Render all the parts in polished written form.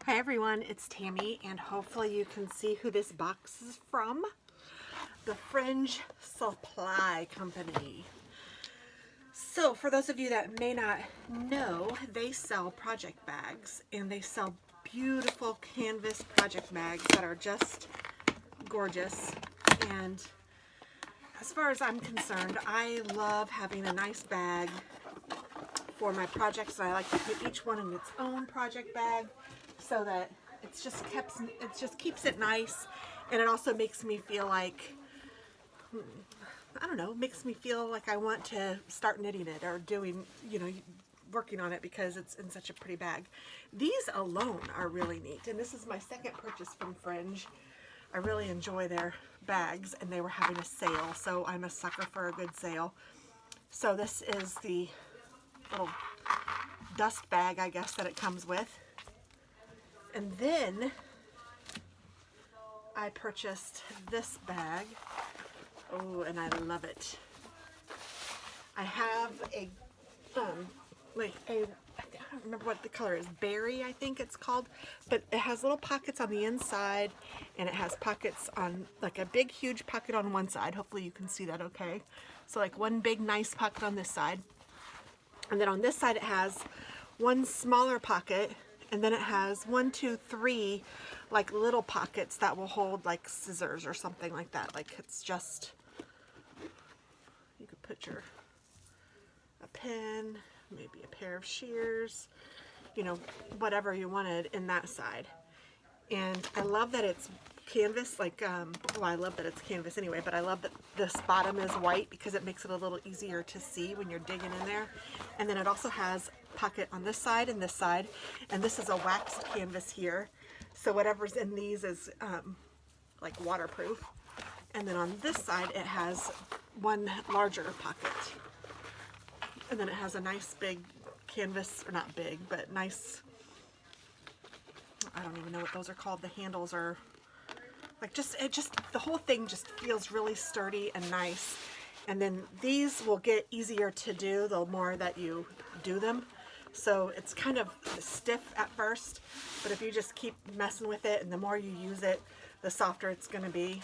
Hi everyone, it's Tammy, and hopefully you can see who this box is from. The Fringe Supply Company. So for those of you that may not know, they sell project bags, and they sell beautiful canvas project bags that are just gorgeous. And as far as I'm concerned, I love having a nice bag for my projects, and I like to put each one in its own project bag so that it just keeps it nice, and it also makes me feel like, I don't know, makes me feel like I want to start knitting it or doing, working on it because it's in such a pretty bag. These alone are really neat, and this is my second purchase from Fringe. I really enjoy their bags, and they were having a sale, so I'm a sucker for a good sale. So this is the little dust bag, I guess, that it comes with. And then I purchased this bag. Oh, and I love it. I have I don't remember what the color is, berry I think it's called, but it has little pockets on the inside, and it has pockets on, like a big huge pocket on one side. Hopefully you can see that okay. So like one big nice pocket on this side, and then on this side it has one smaller pocket, and then it has 1, 2, 3 like little pockets that will hold like scissors or something like that. Like it's just, you could put a pen, maybe a pair of shears, whatever you wanted in that side. And I love that it's canvas, well, I love that it's canvas anyway, but I love that this bottom is white because it makes it a little easier to see when you're digging in there. And then it also has a pocket on this side and this side, and this is a waxed canvas here, so whatever's in these is like waterproof. And then on this side it has one larger pocket, and then it has a nice big canvas, or not big, but nice, I don't even know what those are called. The handles are like the whole thing just feels really sturdy and nice. And then these will get easier to do the more that you do them. So it's kind of stiff at first, but if you just keep messing with it and the more you use it, the softer it's going to be.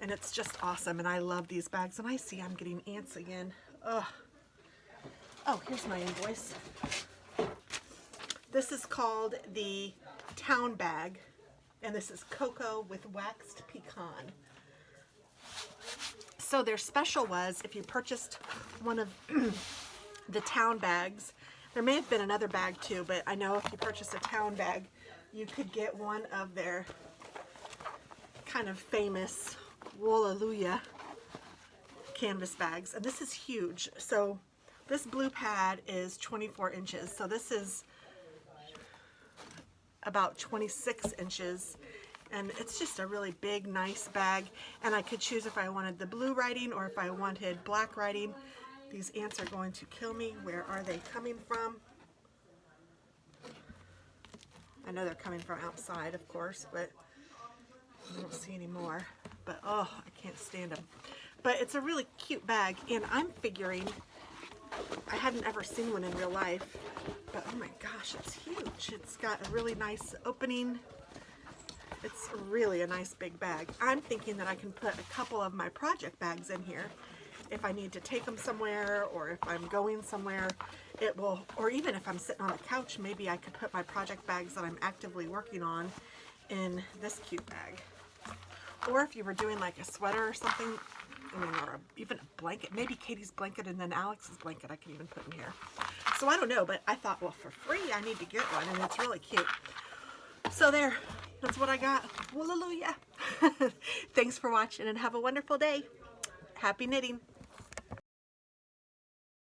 And it's just awesome, and I love these bags. And I see I'm getting ants again. Ugh. Oh, here's my invoice. This is called the Town Bag, and this is cocoa with waxed pecan. So their special was, if you purchased one of the Town bags, there may have been another bag too, but I know if you purchased a Town bag, you could get one of their kind of famous Woollelujah canvas bags. And this is huge. So this blue pad is 24 inches. So this is about 26 inches. And it's just a really big, nice bag. And I could choose if I wanted the blue writing or if I wanted black writing. These ants are going to kill me. Where are they coming from? I know they're coming from outside, of course, but I don't see any more. But oh, I can't stand them. But it's a really cute bag, and I'm figuring, I hadn't ever seen one in real life, but oh my gosh, it's huge. It's got a really nice opening. It's really a nice big bag. I'm thinking that I can put a couple of my project bags in here if I need to take them somewhere, or if I'm going somewhere. It will, or even if I'm sitting on the couch, maybe I could put my project bags that I'm actively working on in this cute bag. Or if you were doing like a sweater or something, or even a blanket, maybe Katie's blanket and then Alex's blanket I can even put in here. So I don't know, but I thought, well, for free I need to get one, and it's really cute. So there, that's what I got. Woollelujah. Thanks for watching, and have a wonderful day. Happy knitting.